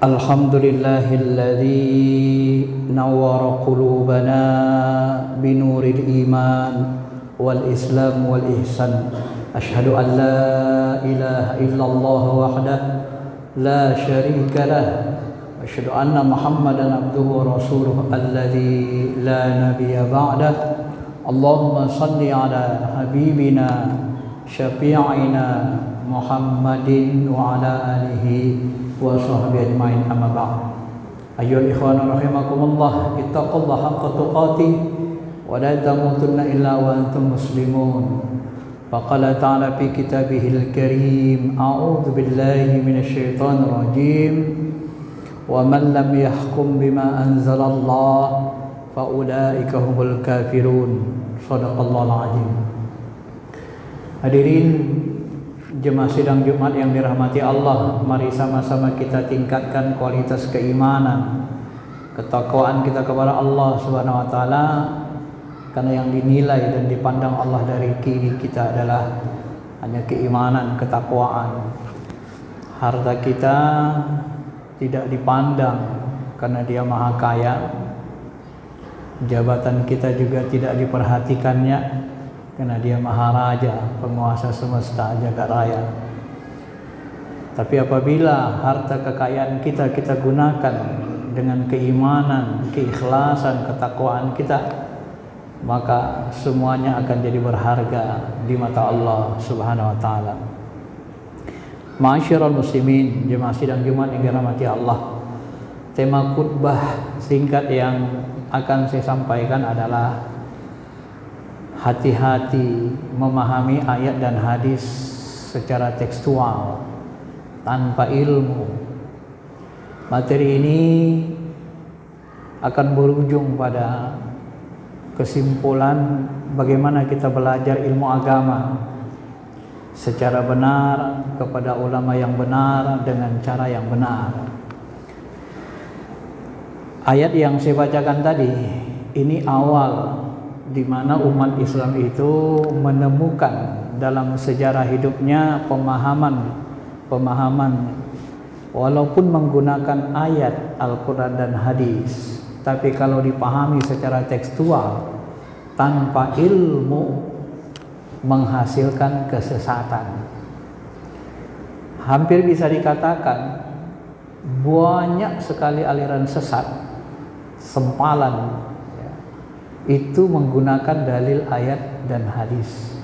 Alhamdulillahilladzi nawwara qulubana binuril iman wal islam wal ihsan. Asyhadu an la ilaha illallah wahdahu la syarika lah. Asyhadu anna Muhammadan abduhu wa rasuluhu alladzi la nabiyya ba'dah. Allahumma salli ala habibina syafi'ina Muhammadin wa ala alihi wa sahbihi ajma'in, amma ba'd. Ayyuhal ikhwan rahimakumullah, ittaqullaha haqqa tuqatih wa la tamutunna illa wa antum muslimun. Faqala ta'ala fi kitabihil karim, a'udzu billahi minasy syaithanir rajim, wa man lam yahkum bima anzalallah fa ulaika humul kafirun. Shadaqallahul azim. Hadirin jemaah sidang Jumat yang dirahmati Allah, mari sama-sama kita tingkatkan kualitas keimanan, ketakwaan kita kepada Allah Subhanahu wa taala, karena yang dinilai dan dipandang Allah dari diri kita adalah hanya keimanan, ketakwaan. Harta kita tidak dipandang karena Dia Maha Kaya. Jabatan kita juga tidak diperhatikannya karena Dia Maha Raja, penguasa semesta jagat raya. Tapi apabila harta kekayaan kita gunakan dengan keimanan, keikhlasan, ketakwaan kita, maka semuanya akan jadi berharga di mata Allah Subhanahu wa taala. Ma'asyiral muslimin, jemaah sidang Jumat yang dirahmati Allah. Tema khutbah singkat yang akan saya sampaikan adalah hati-hati memahami ayat dan hadis secara tekstual tanpa ilmu. Materi ini akan berujung pada kesimpulan bagaimana kita belajar ilmu agama secara benar kepada ulama yang benar dengan cara yang benar. Ayat yang saya bacakan tadi ini awal di mana umat Islam itu menemukan dalam sejarah hidupnya pemahaman walaupun menggunakan ayat Al-Quran dan hadis, tapi kalau dipahami secara tekstual tanpa ilmu menghasilkan kesesatan. Hampir bisa dikatakan banyak sekali aliran sesat, sempalan itu menggunakan dalil ayat dan hadis,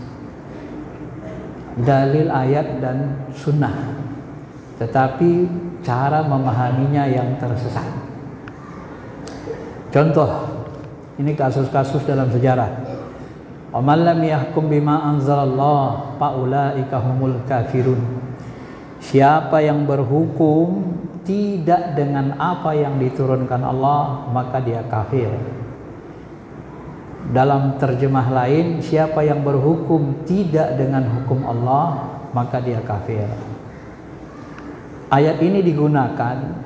dalil ayat dan sunnah, tetapi cara memahaminya yang tersesat. Contoh, ini kasus-kasus dalam sejarah. Wa man lam yahkum bima anzalallah fa ulaika humul kafirun. Siapa yang berhukum tidak dengan apa yang diturunkan Allah, maka dia kafir. Dalam terjemah lain, siapa yang berhukum tidak dengan hukum Allah, maka dia kafir. Ayat ini digunakan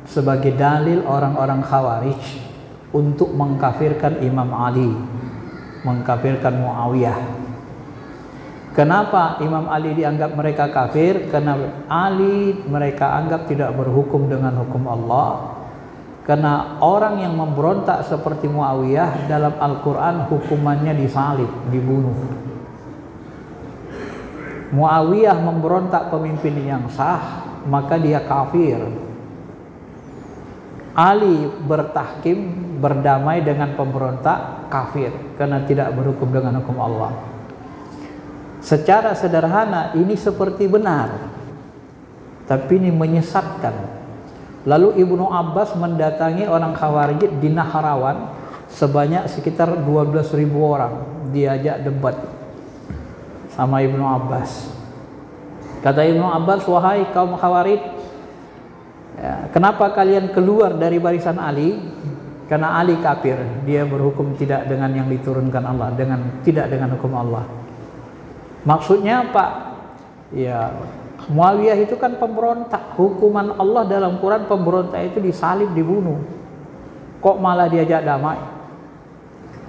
sebagai dalil orang-orang Khawarij untuk mengkafirkan Imam Ali, mengkafirkan Muawiyah. Kenapa Imam Ali dianggap mereka kafir? Karena Ali mereka anggap tidak berhukum dengan hukum Allah. Karena orang yang memberontak seperti Muawiyah dalam Al-Quran hukumannya disalib, dibunuh. Muawiyah memberontak pemimpin yang sah, maka dia kafir. Ali bertahkim, berdamai dengan pemberontak, kafir karena tidak berhukum dengan hukum Allah. Secara sederhana ini seperti benar, tapi ini menyesatkan. Lalu Ibnu Abbas mendatangi orang Khawarij di Nahrawan sebanyak sekitar 12.000 orang, diajak debat sama Ibnu Abbas. Kata Ibnu Abbas, wahai kaum Khawarij, ya, kenapa kalian keluar dari barisan Ali? Karena Ali kafir, dia berhukum tidak dengan yang diturunkan Allah, tidak dengan hukum Allah. Maksudnya apa? Ya, Muawiyah itu kan pemberontak. Hukuman Allah dalam Quran, pemberontak itu disalib, dibunuh. Kok malah diajak damai?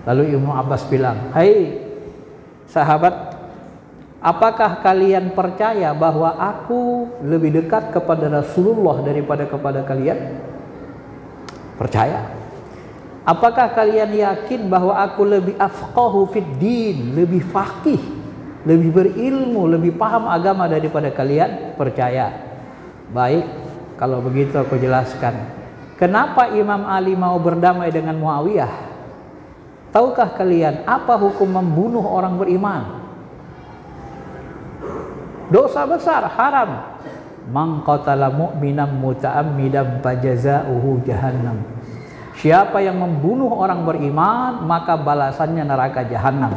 Lalu Ibnu Abbas bilang, "Hai sahabat, apakah kalian percaya bahwa aku lebih dekat kepada Rasulullah daripada kepada kalian?" Percaya. Apakah kalian yakin bahwa aku lebih afqahu fid din, lebih faqih, lebih berilmu, lebih paham agama daripada kalian? Percaya. Baik, kalau begitu aku jelaskan. Kenapa Imam Ali mau berdamai dengan Muawiyah? Tahukah kalian apa hukum membunuh orang beriman? Dosa besar, haram. Man qatala mu'minan muta'ammidan fajaza'uhu jahannam. Siapa yang membunuh orang beriman, maka balasannya neraka jahanam.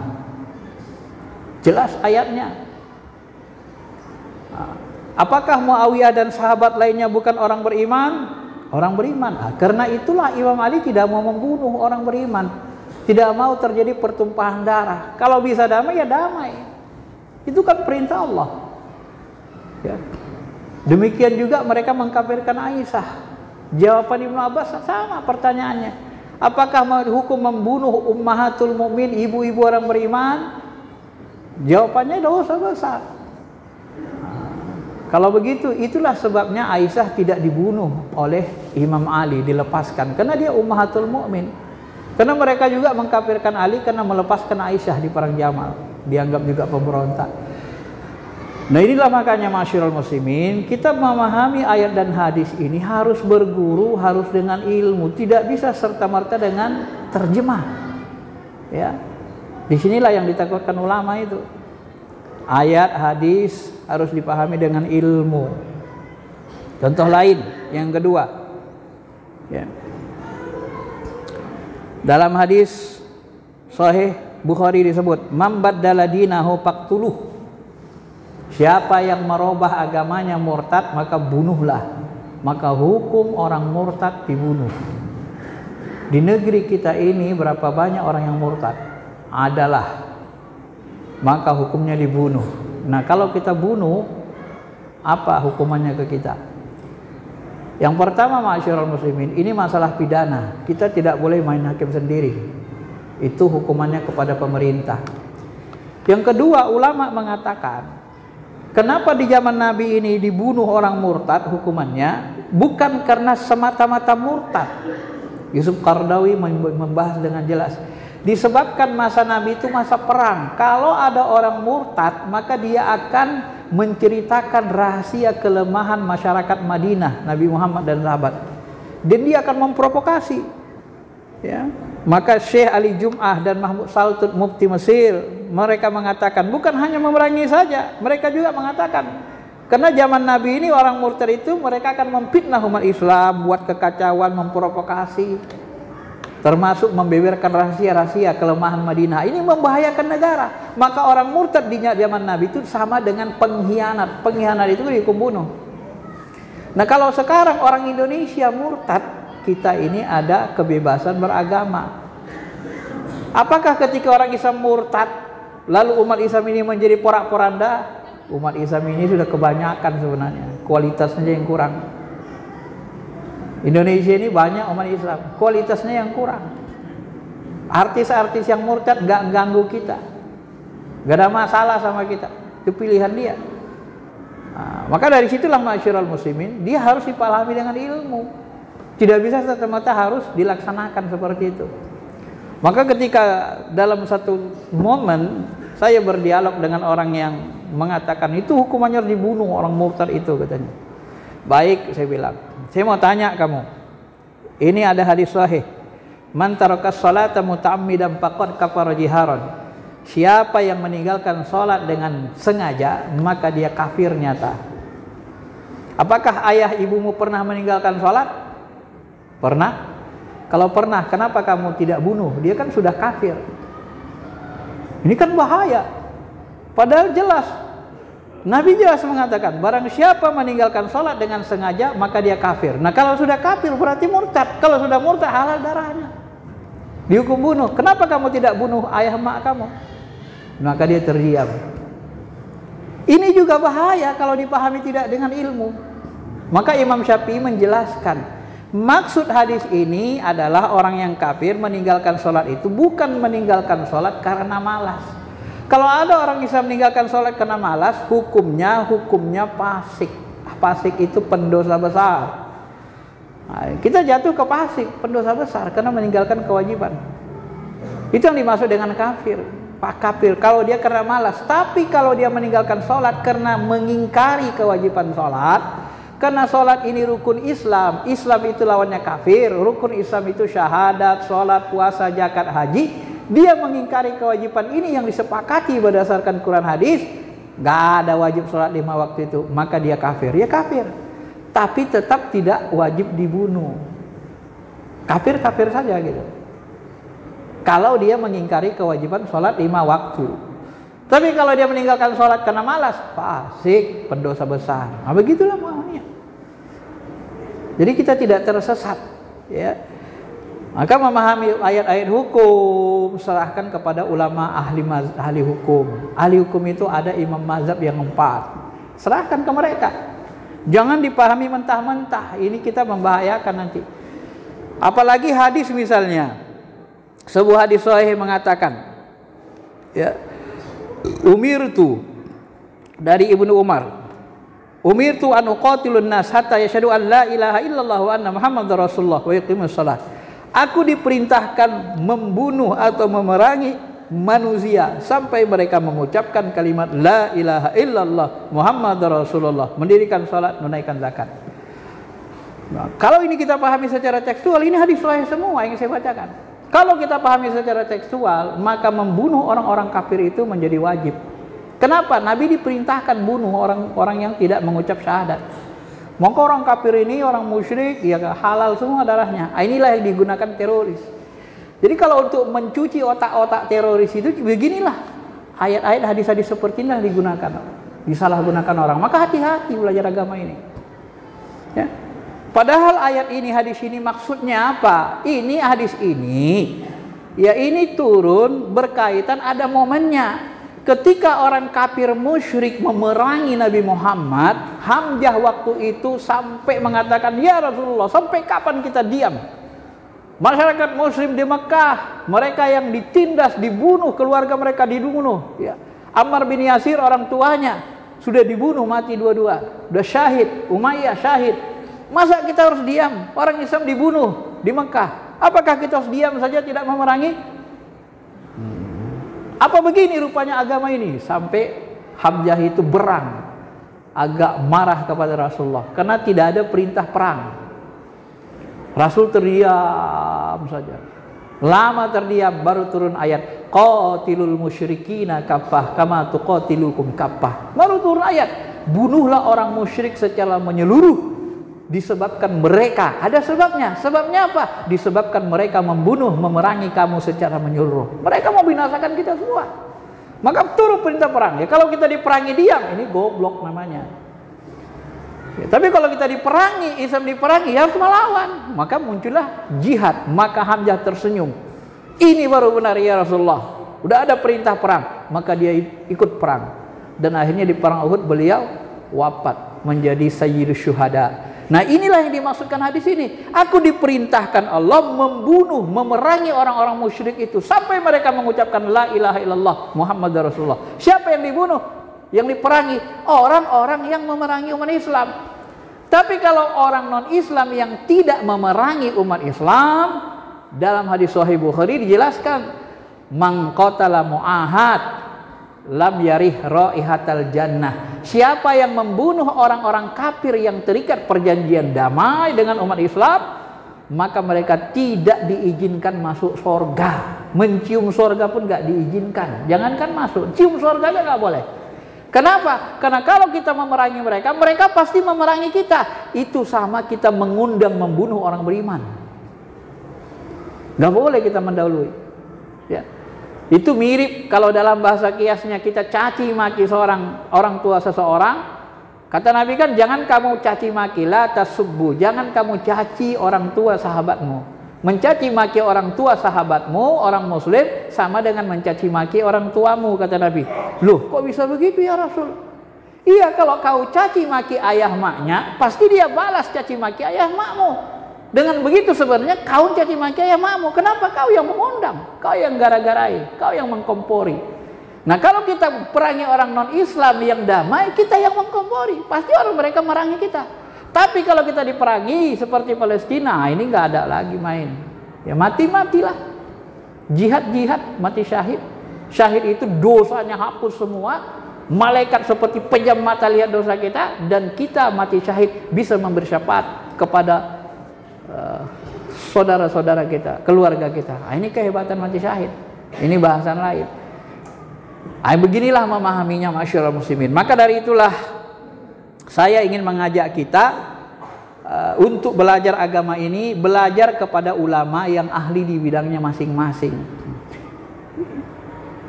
Jelas ayatnya. Apakah Muawiyah dan sahabat lainnya bukan orang beriman? Orang beriman. Karena itulah Imam Ali tidak mau membunuh orang beriman. Tidak mau terjadi pertumpahan darah. Kalau bisa damai, ya damai. Itu kan perintah Allah. Ya. Demikian juga mereka mengkafirkan Aisyah. Jawaban Ibnu Abbas sama pertanyaannya. Apakah hukum membunuh ummahatul mukmin, ibu-ibu orang beriman? Jawabannya dosa besar. Kalau begitu, itulah sebabnya Aisyah tidak dibunuh oleh Imam Ali, dilepaskan karena dia ummahatul mukmin. Karena mereka juga mengkafirkan Ali karena melepaskan Aisyah di perang Jamal, dianggap juga pemberontak. Nah, inilah makanya masyarul muslimin, kita memahami ayat dan hadis ini harus berguru, harus dengan ilmu, tidak bisa serta-merta dengan terjemah. Ya. Disinilah yang ditakutkan ulama itu. Ayat, hadis harus dipahami dengan ilmu. Contoh lain, yang kedua. Ya. Dalam hadis Sahih Bukhari disebut, "Man baddala dinahu faqtuluh." Siapa yang merubah agamanya murtad, maka bunuhlah. Maka hukum orang murtad dibunuh. Di negeri kita ini berapa banyak orang yang murtad? Adalah. Maka hukumnya dibunuh. Nah, kalau kita bunuh, apa hukumannya ke kita? Yang pertama, masyarul muslimin, ini masalah pidana. Kita tidak boleh main hakim sendiri. Itu hukumannya kepada pemerintah. Yang kedua, ulama mengatakan, kenapa di zaman Nabi ini dibunuh orang murtad hukumannya? Bukan karena semata-mata murtad. Yusuf Qaradawi membahas dengan jelas. Disebabkan masa Nabi itu masa perang. Kalau ada orang murtad, maka dia akan menceritakan rahasia kelemahan masyarakat Madinah, Nabi Muhammad dan sahabat. Dan dia akan memprovokasi. Ya. Maka Syekh Ali Jum'ah dan Mahmud Saltut Mufti Mesir, mereka mengatakan bukan hanya memerangi saja, mereka juga mengatakan karena zaman Nabi ini orang murtad itu mereka akan memfitnah umat Islam, buat kekacauan, memprovokasi, termasuk membeberkan rahasia-rahasia kelemahan Madinah. Ini membahayakan negara. Maka orang murtad di zaman Nabi itu sama dengan pengkhianat. Pengkhianat itu dihukum bunuh. Nah, kalau sekarang orang Indonesia murtad, kita ini ada kebebasan beragama. Apakah ketika orang Islam murtad, lalu umat Islam ini menjadi porak-poranda? Umat Islam ini sudah kebanyakan sebenarnya, kualitasnya yang kurang. Indonesia ini banyak umat Islam, kualitasnya yang kurang. Artis-artis yang murtad nggak ganggu kita, nggak ada masalah sama kita, itu pilihan dia. Nah, maka dari situlah masyarul muslimin, dia harus dipahami dengan ilmu. Tidak bisa serta-merta harus dilaksanakan seperti itu. Maka ketika dalam satu momen saya berdialog dengan orang yang mengatakan itu hukumannya harus dibunuh orang murtad itu, katanya. Baik, saya bilang, saya mau tanya kamu. Ini ada hadis sahih. Man tarakas salata muta'ammidan faqad kafara jiharan. Siapa yang meninggalkan salat dengan sengaja, maka dia kafir nyata. Apakah ayah ibumu pernah meninggalkan salat? Pernah? Kalau pernah, kenapa kamu tidak bunuh? Dia kan sudah kafir. Ini kan bahaya. Padahal jelas Nabi jelas mengatakan, barang siapa meninggalkan sholat dengan sengaja, maka dia kafir. Nah kalau sudah kafir berarti murtad. Kalau sudah murtad halal darahnya, dihukum bunuh. Kenapa kamu tidak bunuh ayah mak kamu? Maka dia terdiam. Ini juga bahaya kalau dipahami tidak dengan ilmu. Maka Imam Syafi'i menjelaskan, maksud hadis ini adalah orang yang kafir meninggalkan sholat itu bukan meninggalkan sholat karena malas. Kalau ada orang Islam meninggalkan sholat karena malas, hukumnya fasik. Fasik itu pendosa besar. Nah, kita jatuh ke fasik, pendosa besar karena meninggalkan kewajiban. Itu yang dimaksud dengan kafir. Pak kafir kalau dia karena malas. Tapi kalau dia meninggalkan sholat karena mengingkari kewajiban sholat, karena sholat ini rukun Islam, Islam itu lawannya kafir, rukun Islam itu syahadat, sholat, puasa, zakat, haji. Dia mengingkari kewajiban ini yang disepakati berdasarkan Quran hadis, gak ada wajib sholat 5 waktu itu, maka dia kafir. Ya kafir, tapi tetap tidak wajib dibunuh. Kafir saja gitu. Kalau dia mengingkari kewajiban sholat 5 waktu. Tapi kalau dia meninggalkan sholat karena malas, fasik, pendosa besar. Nah begitulah maknanya. Jadi kita tidak tersesat, ya. Maka memahami ayat-ayat hukum serahkan kepada ulama ahli hukum. Ahli hukum itu ada imam mazhab yang 4. Serahkan ke mereka. Jangan dipahami mentah-mentah. Ini kita membahayakan nanti. Apalagi hadis misalnya. Sebuah hadis sahih mengatakan, ya, umirtu dari Ibnu Umar. Umirtu an uqatilun nas hatta yashhadu an la ilaha illallah wa anna Muhammadar Rasulullah wa yuqimus shalah. Aku diperintahkan membunuh atau memerangi manusia sampai mereka mengucapkan kalimat la ilaha illallah Muhammadar Rasulullah, mendirikan salat, menunaikan zakat. Nah, kalau ini kita pahami secara tekstual, ini hadis sahih semua yang saya bacakan. Kalau kita pahami secara tekstual, maka membunuh orang-orang kafir itu menjadi wajib. Kenapa? Nabi diperintahkan bunuh orang-orang yang tidak mengucap syahadat. Maka orang kafir ini, orang musyrik, ya halal semua darahnya. Inilah yang digunakan teroris. Jadi kalau untuk mencuci otak-otak teroris itu beginilah. Ayat-ayat hadis-hadis seperti inilah digunakan. Disalahgunakan orang. Maka hati-hati belajar agama ini. Ya. Padahal ayat ini, hadis ini maksudnya apa? Ini hadis ini, ya ini turun berkaitan ada momennya. Ketika orang kafir musyrik memerangi Nabi Muhammad, Hamzah waktu itu sampai mengatakan, ya Rasulullah, sampai kapan kita diam? Masyarakat muslim di Mekah, mereka yang ditindas, dibunuh, keluarga mereka dibunuh. Ya. Ammar bin Yasir orang tuanya sudah dibunuh, mati dua-dua. Sudah syahid, Umayyah syahid. Masa kita harus diam? Orang Islam dibunuh di Mekah. Apakah kita harus diam saja tidak memerangi? Apa begini rupanya agama ini? Sampai Hamzah itu berang, agak marah kepada Rasulullah karena tidak ada perintah perang. Rasul terdiam saja. Lama terdiam, baru turun ayat qatilul musyrikina kaffah kama tuqatilukum kaffah. Baru turun ayat, bunuhlah orang musyrik secara menyeluruh. Disebabkan mereka, ada sebabnya. Sebabnya apa? Disebabkan mereka membunuh, memerangi kamu secara menyeluruh. Mereka mau binasakan kita semua. Maka turun perintah perang. Ya, kalau kita diperangi diam, ini goblok namanya. Ya, tapi kalau kita diperangi, Islam diperangi, ya harus melawan. Maka muncullah jihad. Maka Hamzah tersenyum. Ini baru benar ya Rasulullah. Udah ada perintah perang, maka dia ikut perang. Dan akhirnya di perang Uhud beliau wafat menjadi sayyidus syuhada. Nah inilah yang dimaksudkan hadis ini. Aku diperintahkan Allah membunuh, memerangi orang-orang musyrik itu sampai mereka mengucapkan la ilaha illallah Muhammadar Rasulullah. Siapa yang dibunuh? Yang diperangi? Orang-orang yang memerangi umat Islam. Tapi kalau orang non-Islam yang tidak memerangi umat Islam, dalam hadis Sahih Bukhari dijelaskan, man qatala mu'ahad lam yarih raihatal jannah. Siapa yang membunuh orang-orang kafir yang terikat perjanjian damai dengan umat Islam, maka mereka tidak diizinkan masuk surga. Mencium surga pun gak diizinkan. Jangankan masuk, cium surga aja gak boleh. Kenapa? Karena kalau kita memerangi mereka, mereka pasti memerangi kita. Itu sama kita mengundang membunuh orang beriman. Gak boleh kita mendahului. Ya. Itu mirip kalau dalam bahasa kiasnya kita caci maki orang tua seseorang. Kata Nabi kan, jangan kamu caci maki, la tasubbu, jangan kamu caci orang tua sahabatmu. Mencaci maki orang tua sahabatmu, orang muslim, sama dengan mencaci maki orang tuamu, kata Nabi. Loh, kok bisa begitu ya Rasul? Iya, kalau kau caci maki ayah maknya, pasti dia balas caci maki ayah makmu. Dengan begitu sebenarnya kau caci maki ayah makmu. Kenapa kau yang mengundang? Kau yang gara-garai, kau yang mengkompori. Nah, kalau kita perangi orang non-Islam yang damai, kita yang mengkompori. Pasti orang mereka merangi kita. Tapi kalau kita diperangi seperti Palestina, ini nggak ada lagi main. Ya mati-matilah. Jihad-jihad, mati syahid. Syahid itu dosanya hapus semua. Malaikat seperti pejam mata lihat dosa kita. Dan kita mati syahid bisa memberi syafaat kepada saudara-saudara kita, keluarga kita. Ini kehebatan mati syahid. Ini bahasan lain. Beginilah memahaminya, masyaallah muslimin. Maka dari itulah saya ingin mengajak kita untuk belajar agama ini, belajar kepada ulama yang ahli di bidangnya masing-masing.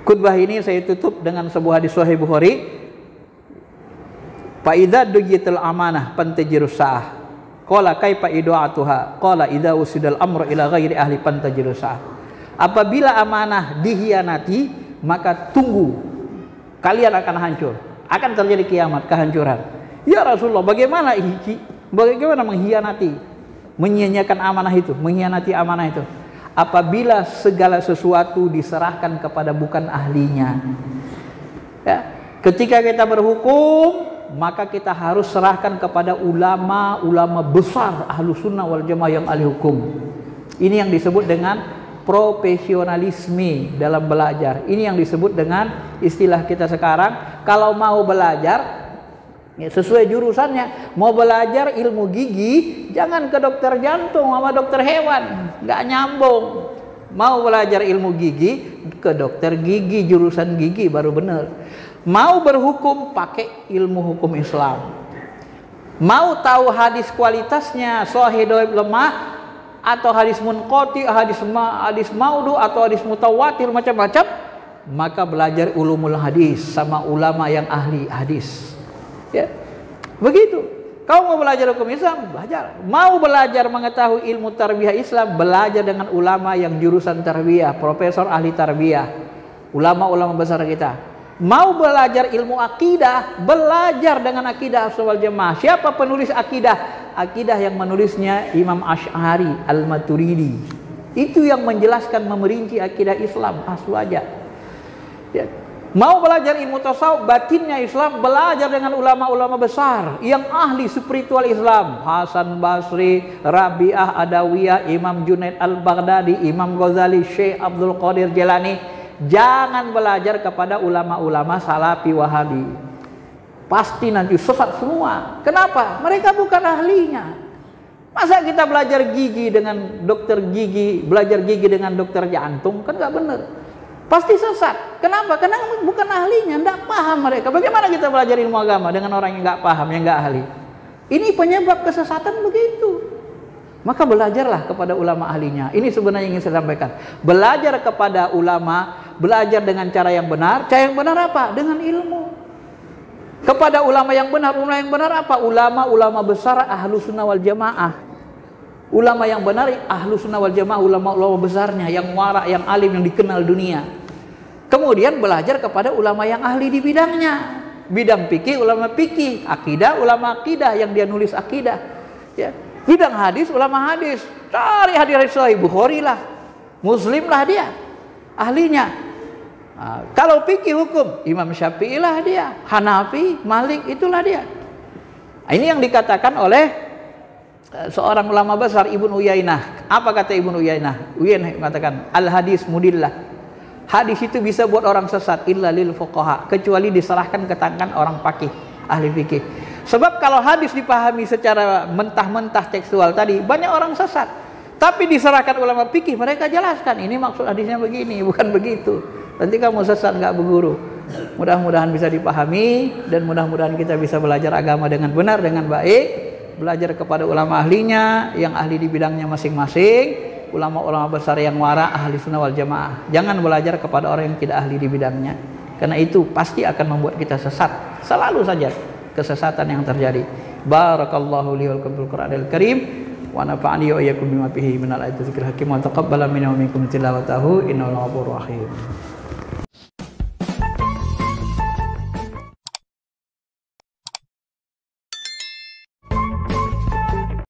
Khutbah ini saya tutup dengan sebuah hadis Sahih Bukhari. Fa idza dujitul amanah pantajirus sa'ah. Qala kaifa idu'atuha? Qala idza usidal amru ila ghairi ahli pantajirus sa'ah. Apabila amanah dihianati, maka tunggu, kalian akan hancur, akan terjadi kiamat, kehancuran. Ya Rasulullah, bagaimana mengkhianati, menyia-nyiakan amanah itu, mengkhianati amanah itu? Apabila segala sesuatu diserahkan kepada bukan ahlinya. Ya, ketika kita berhukum, maka kita harus serahkan kepada ulama besar Ahlus Sunnah wal Jamaah yang ahli hukum. Ini yang disebut dengan profesionalisme dalam belajar. Ini yang disebut dengan istilah kita sekarang, kalau mau belajar ya, sesuai jurusannya. Mau belajar ilmu gigi, jangan ke dokter jantung sama dokter hewan, nggak nyambung. Mau belajar ilmu gigi, ke dokter gigi, jurusan gigi baru benar. Mau berhukum, pakai ilmu hukum Islam. Mau tahu hadis kualitasnya, sahih, dhaif, lemah, atau hadis munqati, hadis maudhu, atau hadis mutawatir, macam-macam, maka belajar ulumul hadis sama ulama yang ahli hadis. Ya, begitu. Kau mau belajar hukum Islam, belajar. Mau belajar mengetahui ilmu tarbiyah Islam, belajar dengan ulama yang jurusan tarbiyah, profesor ahli tarbiyah, ulama-ulama besar kita. Mau belajar ilmu akidah, belajar dengan akidah Ahlussunnah wal Jamaah. Siapa penulis akidah? Akidah yang menulisnya Imam Asy'ari Al-Maturidi. Itu yang menjelaskan, memerinci akidah Islam asal aja. Ya. Mau belajar ilmu tasawuf, batinnya Islam, belajar dengan ulama-ulama besar yang ahli spiritual Islam. Hasan Basri, Rabi'ah Adawiyah, Imam Junaid Al-Baghdadi, Imam Ghazali, Syekh Abdul Qadir Jilani. Jangan belajar kepada ulama-ulama Salafi Wahabi. Pasti nanti sesat semua. Kenapa? Mereka bukan ahlinya. Masa kita belajar gigi dengan dokter gigi, belajar gigi dengan dokter jantung, kan nggak benar. Pasti sesat. Kenapa? Karena bukan ahlinya, nggak paham mereka. Bagaimana kita belajar ilmu agama dengan orang yang nggak paham, yang nggak ahli? Ini penyebab kesesatan begitu. Maka belajarlah kepada ulama ahlinya. Ini sebenarnya yang ingin saya sampaikan. Belajar kepada ulama, belajar dengan cara yang benar. Cara yang benar apa? Dengan ilmu. Kepada ulama yang benar apa? Ulama-ulama besar Ahlus Sunnah wal Jamaah. Ulama yang benar Ahlus Sunnah wal Jamaah, ulama-ulama besarnya yang wara, yang alim, yang dikenal dunia. Kemudian belajar kepada ulama yang ahli di bidangnya. Bidang fikih, ulama fikih, akidah, ulama akidah yang dia nulis akidah. Ya. Bidang hadis, ulama hadis. Cari hadis Sahih Bukhari lah, Muslim lah dia ahlinya. Nah, kalau fikih hukum, Imam Syafi'i lah dia, Hanafi, Malik, itulah dia. Nah, ini yang dikatakan oleh seorang ulama besar, Ibnu Uyainah. Apa kata Ibnu Uyainah? Uyainah mengatakan, al-hadis mudillah. Hadis itu bisa buat orang sesat, illa lil fuqaha, kecuali diserahkan ke tangan orang fakih, ahli fikih. Sebab kalau hadis dipahami secara mentah-mentah tekstual tadi, banyak orang sesat. Tapi diserahkan ulama fikih, mereka jelaskan, ini maksud hadisnya begini, bukan begitu. Nanti kamu sesat, nggak berguru. Mudah-mudahan bisa dipahami, dan mudah-mudahan kita bisa belajar agama dengan benar, dengan baik. Belajar kepada ulama ahlinya, yang ahli di bidangnya masing-masing. ulama-ulama besar yang wara, ahli sunnah wal jamaah. Jangan belajar kepada orang yang tidak ahli di bidangnya, karena itu pasti akan membuat kita sesat. Selalu saja kesesatan yang terjadi. Barakallahu li wal bil Qur'anil Karim wa nafa'ani wa iyyakum bima fihi minal ayati dzikril hakim wa taqabbala minna wa minkum tilawatahu innahu ghafurur rahim.